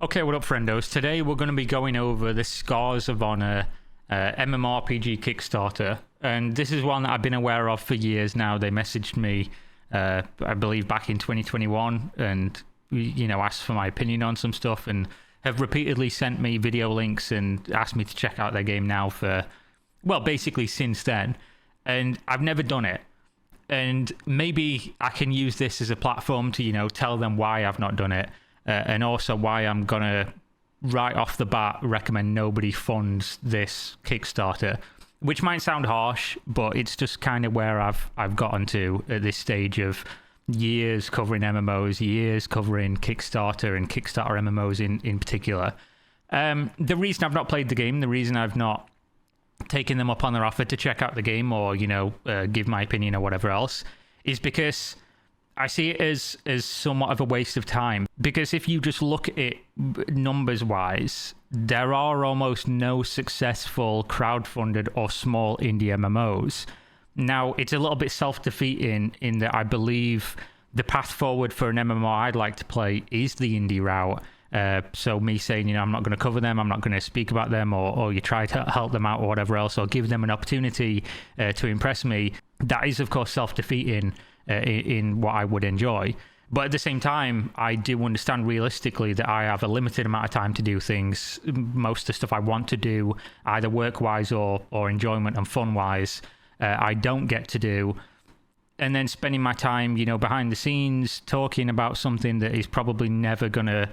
Okay, what up, friendos? Today we're going to be going over the Scars of Honor MMORPG Kickstarter, and this is one that I've been aware of for years now. They messaged me, I believe, back in 2021, and asked for my opinion on some stuff, and have repeatedly sent me video links and asked me to check out their game now for, well, basically since then, and I've never done it. And maybe I can use this as a platform to, tell them why I've not done it. And also why I'm going to, right off the bat, recommend nobody funds this Kickstarter, which might sound harsh, but it's just kind of where I've gotten to at this stage of years covering MMOs, years covering Kickstarter and Kickstarter MMOs in particular. The reason I've not played the game, the reason I've not taken them up on their offer to check out the game or, give my opinion or whatever else, is because I see it as somewhat of a waste of time, because if you just look at it numbers-wise, there are almost no successful crowdfunded or small indie MMOs. Now, it's a little bit self-defeating in that I believe the path forward for an MMO I'd like to play is the indie route. So me saying, I'm not going to cover them, I'm not going to speak about them, or you try to help them out or whatever else, or give them an opportunity to impress me, that is, of course, self-defeating in what I would enjoy. But at the same time, I do understand realistically that I have a limited amount of time to do things. Most of the stuff I want to do, either work-wise or enjoyment and fun-wise, I don't get to do. And then spending my time, behind the scenes, talking about something that is probably never going to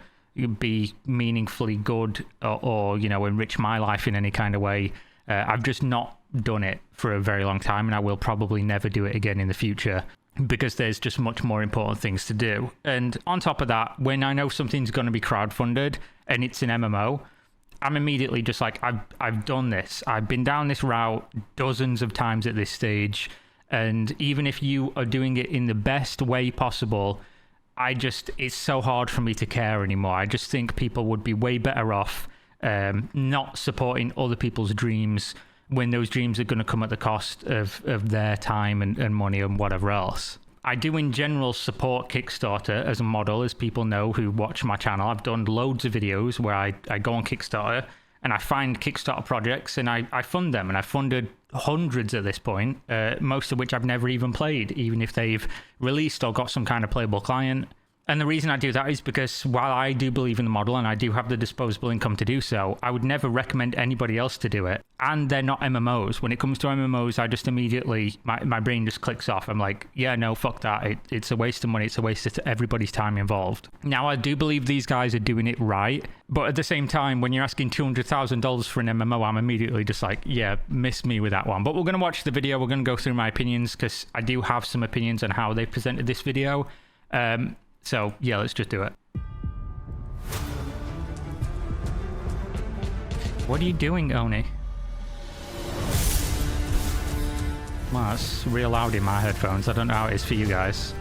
be meaningfully good or enrich my life in any kind of way. I've just not done it for a very long time, and I will probably never do it again in the future, because there's just much more important things to do. And on top of that, when I know something's going to be crowdfunded and it's an MMO, I'm immediately just like, I've done this. I've been down this route dozens of times at this stage, and even if you are doing it in the best way possible, it's so hard for me to care anymore. I just think people would be way better off not supporting other people's dreams when those dreams are going to come at the cost of their time and money and whatever else. I do in general support Kickstarter as a model, as people know who watch my channel. I've done loads of videos where I go on Kickstarter and I find Kickstarter projects and I fund them, and I've funded hundreds at this point, most of which I've never even played, even if they've released or got some kind of playable client. And the reason I do that is because while I do believe in the model and I do have the disposable income to do so, I would never recommend anybody else to do it. And they're not MMOs. When it comes to MMOs, I just immediately, my brain just clicks off. I'm like, yeah, no, fuck that. It's a waste of money. It's a waste of everybody's time involved. Now, I do believe these guys are doing it right. But at the same time, when you're asking $200,000 for an MMO, I'm immediately just like, yeah, miss me with that one. But we're going to watch the video. We're going to go through my opinions, because I do have some opinions on how they presented this video. So, yeah, let's just do it. What are you doing, Oni? Wow, that's real loud in my headphones. I don't know how it is for you guys.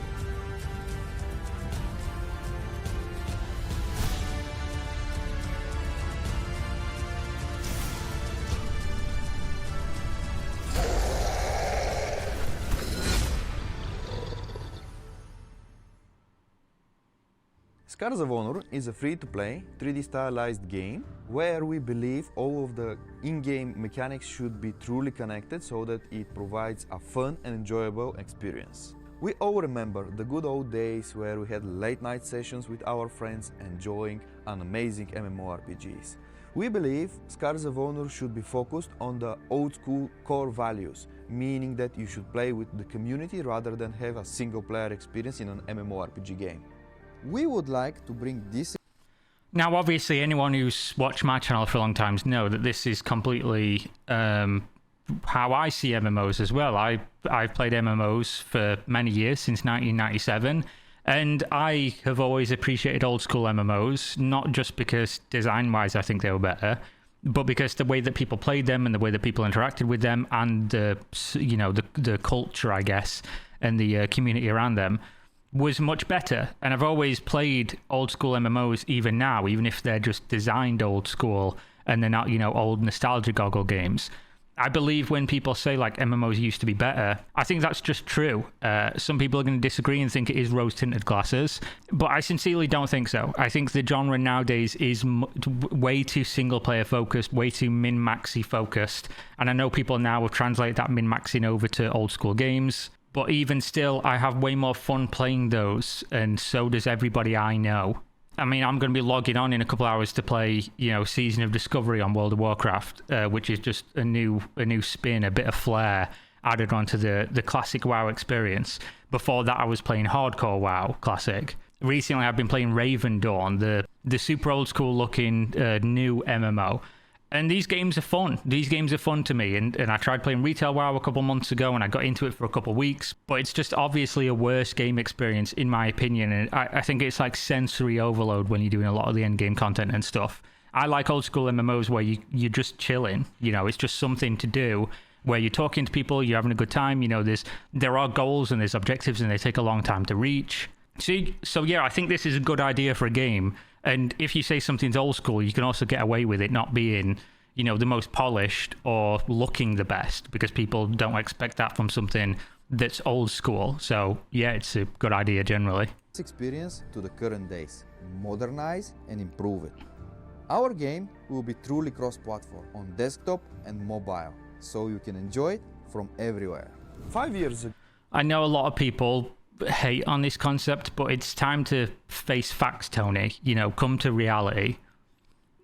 Scars of Honor is a free-to-play, 3D stylized game where we believe all of the in-game mechanics should be truly connected so that it provides a fun and enjoyable experience. We all remember the good old days where we had late-night sessions with our friends enjoying an amazing MMORPGs. We believe Scars of Honor should be focused on the old-school core values, meaning that you should play with the community rather than have a single-player experience in an MMORPG game. We would like to bring this... Now, obviously, anyone who's watched my channel for a long time knows that this is completely how I see MMOs as well. I've played MMOs for many years, since 1997, and I have always appreciated old school MMOs, not just because design-wise I think they were better, but because the way that people played them and the way that people interacted with them and the culture, I guess, and the community around them was much better. And I've always played old school MMOs even now, even if they're just designed old school and they're not, old nostalgia goggle games. I believe when people say like MMOs used to be better, I think that's just true. Some people are going to disagree and think it is rose-tinted glasses, but I sincerely don't think so. I think the genre nowadays is way too single-player focused, way too min-maxy focused, and I know people now have translated that min-maxing over to old-school games, but even still, I have way more fun playing those, and so does everybody I know. I mean, I'm going to be logging on in a couple hours to play, Season of Discovery on World of Warcraft, which is just a new spin, a bit of flair added onto the classic WoW experience. Before that, I was playing Hardcore WoW Classic. Recently, I've been playing Raven Dawn, the super old school looking new MMO. And these games are fun. These games are fun to me. And I tried playing Retail WoW a couple months ago, and I got into it for a couple of weeks. But it's just obviously a worse game experience, in my opinion. And I think it's like sensory overload when you're doing a lot of the end game content and stuff. I like old school MMOs where you're just chilling. It's just something to do where you're talking to people, you're having a good time. There are goals and there's objectives, and they take a long time to reach. So yeah, I think this is a good idea for a game. And if you say something's old school, you can also get away with it not being, the most polished or looking the best, because people don't expect that from something that's old school. So yeah, it's a good idea generally. Experience to the current days, modernize and improve it. Our game will be truly cross-platform on desktop and mobile, so you can enjoy it from everywhere. 5 years ago, I know a lot of people hate on this concept, but it's time to face facts, Tony. Come to reality.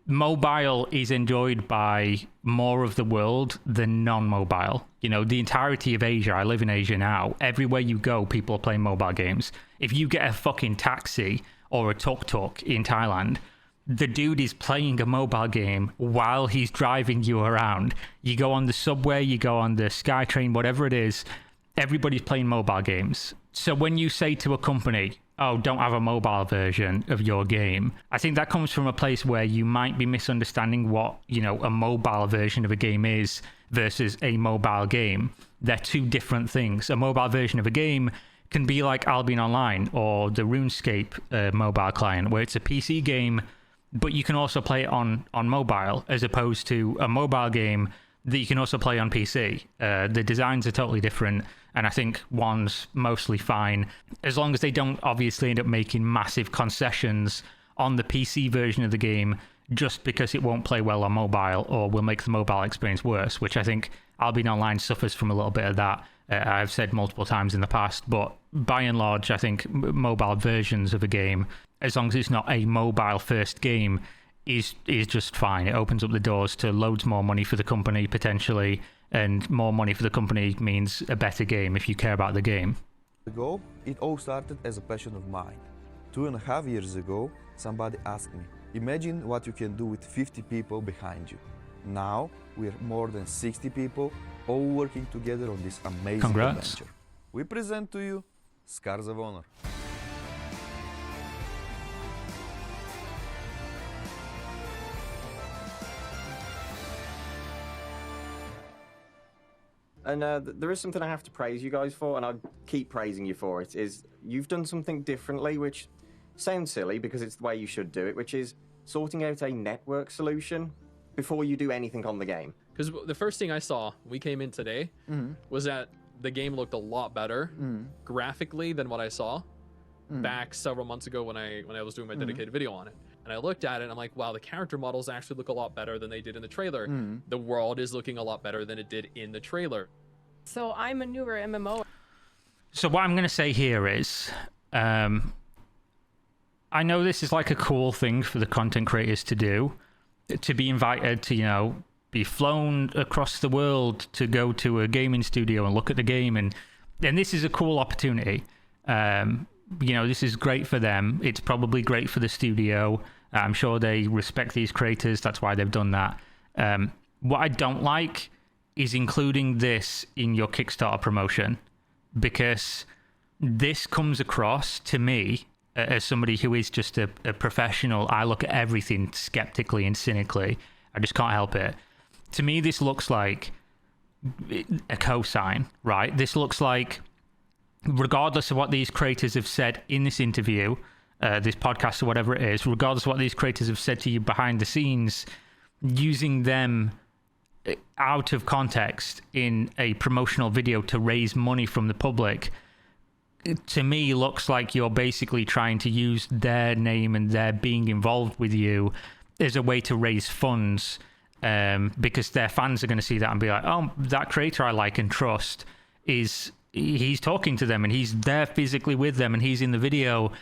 Mobile is enjoyed by more of the world than non-mobile. The entirety of Asia, I live in Asia now, everywhere you go, people are playing mobile games. If you get a fucking taxi or a tuk-tuk in Thailand, the dude is playing a mobile game while he's driving you around. You go on the subway, you go on the SkyTrain, whatever it is, everybody's playing mobile games. So when you say to a company, oh, don't have a mobile version of your game, I think that comes from a place where you might be misunderstanding what, a mobile version of a game is versus a mobile game. They're two different things. A mobile version of a game can be like Albion Online or the RuneScape mobile client, where it's a PC game, but you can also play it on mobile, as opposed to a mobile game that you can also play on PC. The designs are totally different, and I think one's mostly fine, as long as they don't obviously end up making massive concessions on the PC version of the game just because it won't play well on mobile or will make the mobile experience worse, which I think Albion Online suffers from a little bit of that. I've said multiple times in the past, but by and large, I think mobile versions of a game, as long as it's not a mobile-first game, is just fine. It opens up the doors to loads more money for the company, potentially, and more money for the company means a better game if you care about the game. It all started as a passion of mine. 2.5 years ago, somebody asked me, imagine what you can do with 50 people behind you. Now, we're more than 60 people, all working together on this amazing adventure. We present to you Scars of Honor. And there is something I have to praise you guys for, and I keep praising you for it, is you've done something differently, which sounds silly because it's the way you should do it, which is sorting out a network solution before you do anything on the game. Because the first thing I saw when we came in today was that the game looked a lot better graphically than what I saw back several months ago when I was doing my dedicated video on it. And I looked at it and I'm like, wow, the character models actually look a lot better than they did in the trailer. The world is looking a lot better than it did in the trailer. So I'm a newer MMO. So what I'm going to say here is, I know this is like a cool thing for the content creators to do, to be invited to, be flown across the world to go to a gaming studio and look at the game. And this is a cool opportunity. This is great for them. It's probably great for the studio. I'm sure they respect these creators. That's why they've done that. What I don't like is including this in your Kickstarter promotion, because this comes across to me as somebody who is just a professional. I look at everything skeptically and cynically. I just can't help it. To me, this looks like a cosign, right? This looks like, regardless of what these creators have said in this interview, this podcast or whatever it is, regardless of what these creators have said to you behind the scenes, using them out of context in a promotional video to raise money from the public, to me looks like you're basically trying to use their name and their being involved with you as a way to raise funds, because their fans are going to see that and be like, oh, that creator I like and trust he's talking to them and he's there physically with them and he's in the video.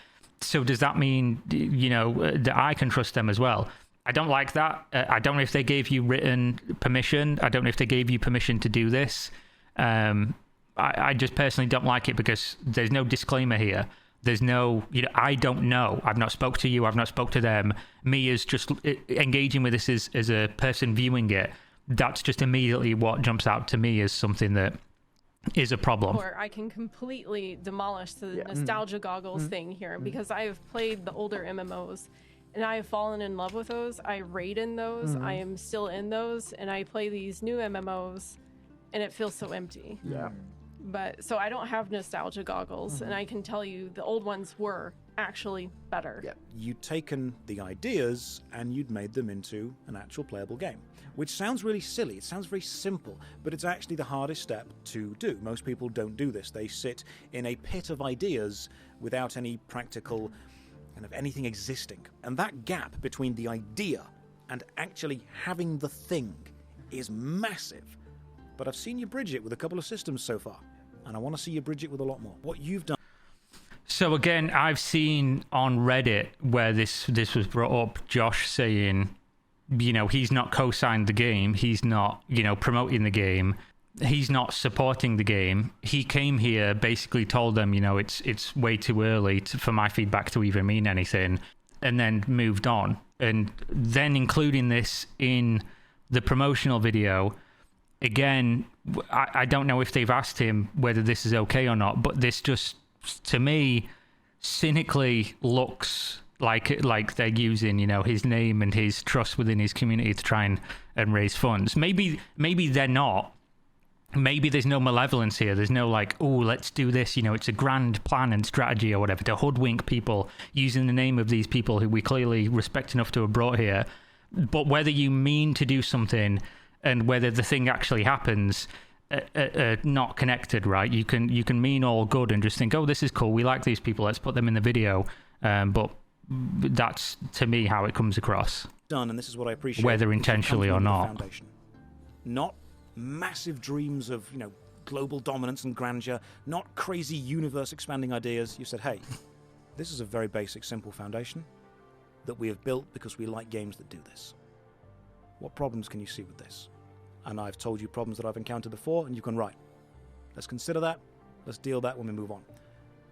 So does that mean, that I can trust them as well? I don't like that. I don't know if they gave you written permission. I don't know if they gave you permission to do this. I just personally don't like it because there's no disclaimer here. There's no, I don't know. I've not spoke to you. I've not spoke to them. Me as just engaging with this as a person viewing it. That's just immediately what jumps out to me as something that is a problem. Or I can completely demolish the nostalgia goggles thing here because I have played the older MMOs and I have fallen in love with those. I raid in those. I am still in those, and I play these new MMOs and it feels so empty. Yeah. But so I don't have nostalgia goggles, and I can tell you the old ones were actually better. Yeah. You'd taken the ideas and you'd made them into an actual playable game, which sounds really silly. It sounds very simple, but it's actually the hardest step to do. Most people don't do this. They sit in a pit of ideas without any practical kind of anything existing. And that gap between the idea and actually having the thing is massive. But I've seen you bridge it with a couple of systems so far, and I want to see you bridge it with a lot more. What you've done. So again, I've seen on Reddit where this was brought up, Josh saying, he's not co-signed the game, he's not, promoting the game, he's not supporting the game. He came here, basically told them, it's way too early for my feedback to even mean anything, and then moved on. And then including this in the promotional video. Again, I don't know if they've asked him whether this is okay or not, but this just, to me, cynically looks like they're using, his name and his trust within his community to try and raise funds. Maybe they're not. Maybe there's no malevolence here. There's no let's do this. It's a grand plan and strategy or whatever to hoodwink people using the name of these people who we clearly respect enough to have brought here. But whether you mean to do something and whether the thing actually happens not connected, right? You can mean all good and just think, oh, this is cool, we like these people, let's put them in the video. But that's, to me, how it comes across. Done, and this is what I appreciate. Whether intentionally or not. Foundation. Not massive dreams of, global dominance and grandeur, not crazy universe-expanding ideas. You said, hey, this is a very basic, simple foundation that we have built because we like games that do this. What problems can you see with this? And I've told you problems that I've encountered before, and you can write. Let's consider that. Let's deal with that when we move on.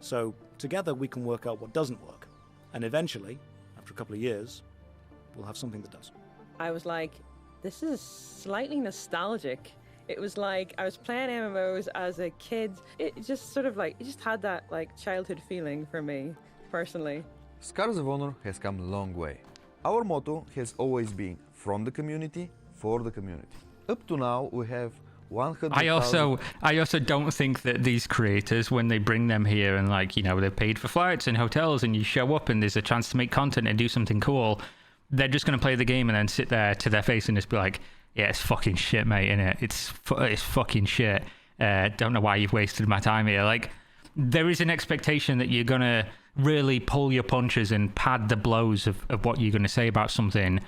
So together we can work out what doesn't work. And eventually, after a couple of years, we'll have something that does. I was like, this is slightly nostalgic. It was like I was playing MMOs as a kid. It just sort of it just had that childhood feeling for me, personally. Scars of Honor has come a long way. Our motto has always been from the community, for the community. Up to now, we have 100,000... I also don't think that these creators, when they bring them here and they're paid for flights and hotels and you show up and there's a chance to make content and do something cool, they're just going to play the game and then sit there to their face and just be like, yeah, it's fucking shit, mate, innit? It's fucking shit. Don't know why you've wasted my time here. There is an expectation that you're going to really pull your punches and pad the blows of what you're going to say about something,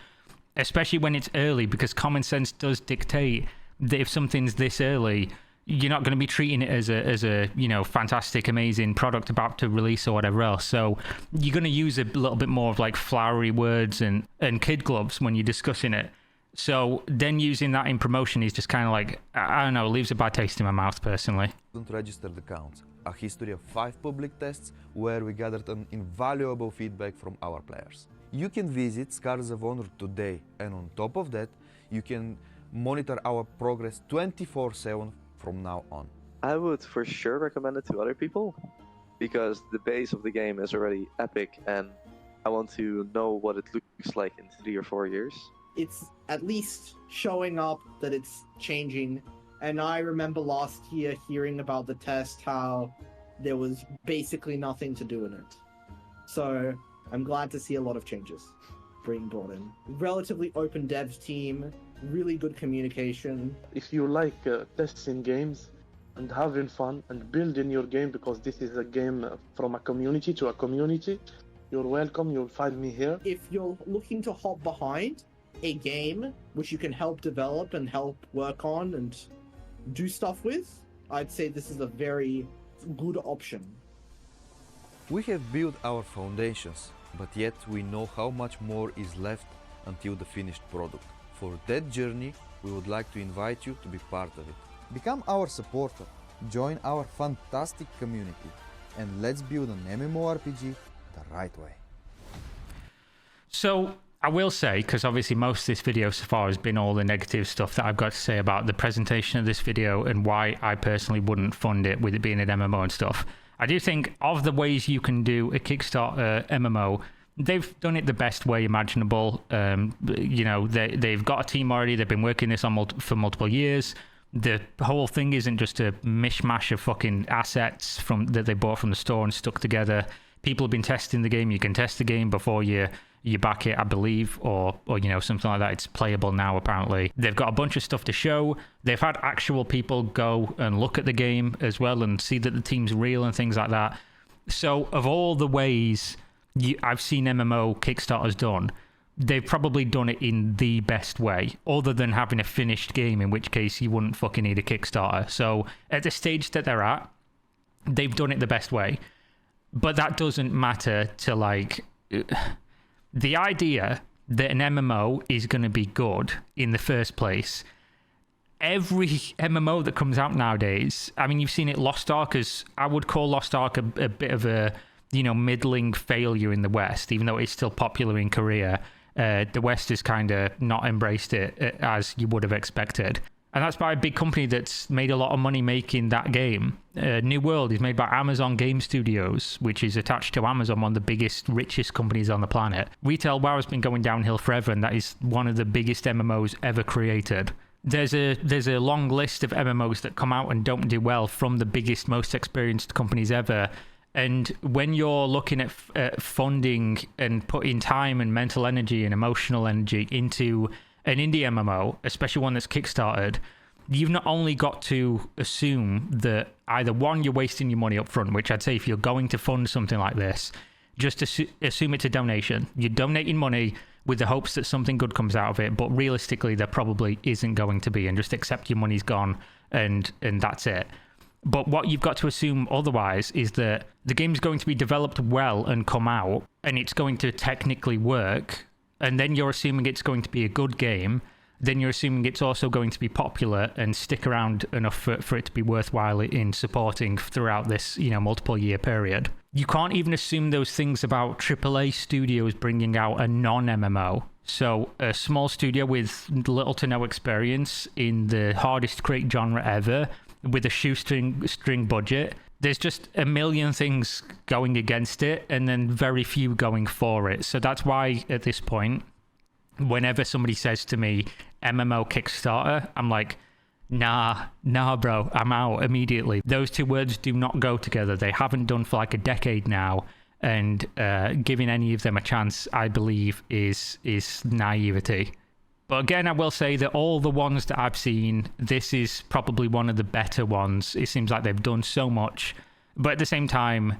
especially when it's early, because common sense does dictate that if something's this early, you're not going to be treating it as a fantastic, amazing product about to release or whatever else. So you're going to use a little bit more of flowery words and kid gloves when you're discussing it. So then using that in promotion is just kind of I don't know, leaves a bad taste in my mouth personally. Registered accounts, a history of 5 public tests where we gathered an invaluable feedback from our players. You can visit Scars of Honor today, and on top of that, you can monitor our progress 24/7 from now on. I would for sure recommend it to other people, because the base of the game is already epic, and I want to know what it looks like in 3 or 4 years. It's at least showing up that it's changing. And I remember last year hearing about the test, how there was basically nothing to do in it. So I'm glad to see a lot of changes. being brought in. Relatively open dev team, really good communication. If you like testing games and having fun and building your game, because this is a game from a community to a community, you're welcome. You'll find me here. If you're looking to hop behind a game which you can help develop and help work on and do stuff with, I'd say this is a very good option. We have built our foundations, but yet we know how much more is left until the finished product. For that journey, we would like to invite you to be part of it. Become our supporter, join our fantastic community, and let's build an MMORPG the right way. So I will say, because obviously most of this video so far has been all the negative stuff that I've got to say about the presentation of this video and why I personally wouldn't fund it with it being an MMO and stuff. I do think of the ways you can do a Kickstarter MMO, they've done it the best way imaginable. You know, they've got a team already. They've been working this on for multiple years. The whole thing isn't just a mishmash of fucking assets that they bought from the store and stuck together. People have been testing the game. You can test the game before you back it, I believe, or you know, something like that. It's playable now, apparently. They've got a bunch of stuff to show. They've had actual people go and look at the game as well and see that the team's real and things like that. So of all the ways I've seen MMO Kickstarters done, they've probably done it in the best way, other than having a finished game, in which case you wouldn't fucking need a Kickstarter. So at the stage that they're at, they've done it the best way. But that doesn't matter to, like... The idea that an MMO is going to be good in the first place, every MMO that comes out nowadays, I mean, you've seen it, Lost Ark, I would call Lost Ark a bit of a, you know, middling failure in the West, even though it's still popular in Korea. The West has kind of not embraced it as you would have expected. And that's by a big company that's made a lot of money making that game. New World is made by Amazon Game Studios, which is attached to Amazon, one of the biggest, richest companies on the planet. Retail WoW has been going downhill forever, and that is one of the biggest MMOs ever created. There's a long list of MMOs that come out and don't do well from the biggest, most experienced companies ever. And when you're looking at funding and putting time and mental energy and emotional energy into an indie MMO, especially one that's kickstarted, you've not only got to assume that either one, you're wasting your money up front, which I'd say if you're going to fund something like this, just assume it's a donation. You're donating money with the hopes that something good comes out of it, but realistically there probably isn't going to be, and just accept your money's gone and that's it. But what you've got to assume otherwise is that the game's going to be developed well and come out, and it's going to technically work, and then you're assuming it's going to be a good game, then you're assuming it's also going to be popular and stick around enough for it to be worthwhile in supporting throughout this, you know, multiple year period. You can't even assume those things about AAA studios bringing out a non-MMO. So a small studio with little to no experience in the hardest to create genre ever, with a shoestring budget, there's just a million things going against it and then very few going for it. So that's why at this point, whenever somebody says to me MMO Kickstarter, I'm like, nah bro, I'm out immediately. Those two words do not go together. They haven't done for like a decade now, and giving any of them a chance, I believe, is naivety. But again, I will say that all the ones that I've seen, this is probably one of the better ones. It seems like they've done so much. But at the same time,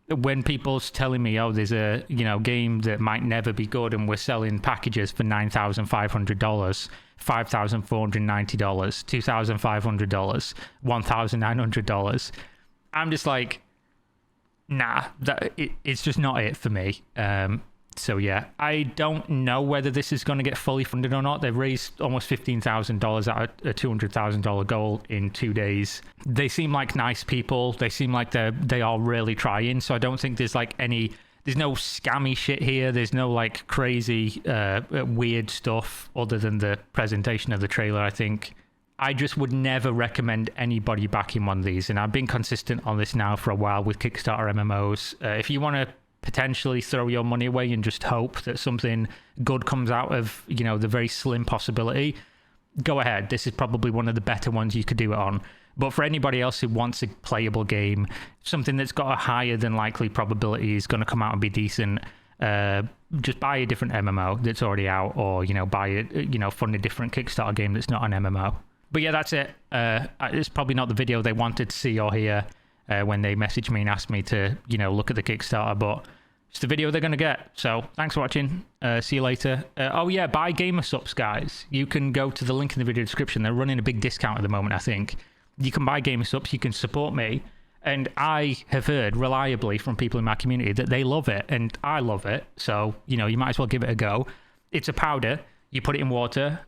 when people's telling me, oh, there's a, you know, game that might never be good and we're selling packages for $9,500, $5,490, $2,500, $1,900, I'm just like, nah, it's just not it for me. So yeah, I don't know whether this is going to get fully funded or not. They've raised almost $15,000 out of a $200,000 goal in 2 days. They seem like nice people. They seem like they are really trying. So I don't think there's like there's no scammy shit here. There's no like crazy weird stuff other than the presentation of the trailer, I think. I just would never recommend anybody backing one of these. And I've been consistent on this now for a while with Kickstarter MMOs. If you want to potentially throw your money away and just hope that something good comes out of, you know, the very slim possibility, go ahead. This is probably one of the better ones you could do it on. But for anybody else who wants a playable game, something that's got a higher than likely probability is going to come out and be decent, just buy a different MMO that's already out, or buy it, fund a different Kickstarter game that's not an MMO. But yeah, that's it. It's probably not the video they wanted to see or hear when they messaged me and asked me to look at the Kickstarter, but it's the video they're going to get. So thanks for watching. See you later. Oh yeah, buy Gamer Subs, guys. You can go to the link in the video description. They're running a big discount at the moment, I think. You can buy Gamer Subs. You can support me. And I have heard reliably from people in my community that they love it, and I love it. So, you might as well give it a go. It's a powder. You put it in water.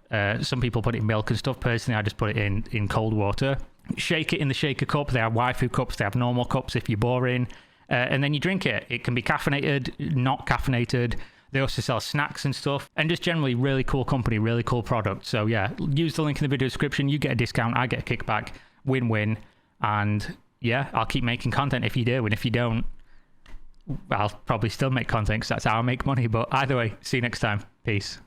Some people put it in milk and stuff. Personally, I just put it in cold water. Shake it in the shaker cup. They have waifu cups. They have normal cups if you're boring. And then you drink it. It can be caffeinated, not caffeinated. They also sell snacks and stuff. And just generally really cool company, really cool product. So yeah, use the link in the video description. You get a discount. I get a kickback. Win-win. And yeah, I'll keep making content if you do. And if you don't, I'll probably still make content because that's how I make money. But either way, see you next time. Peace.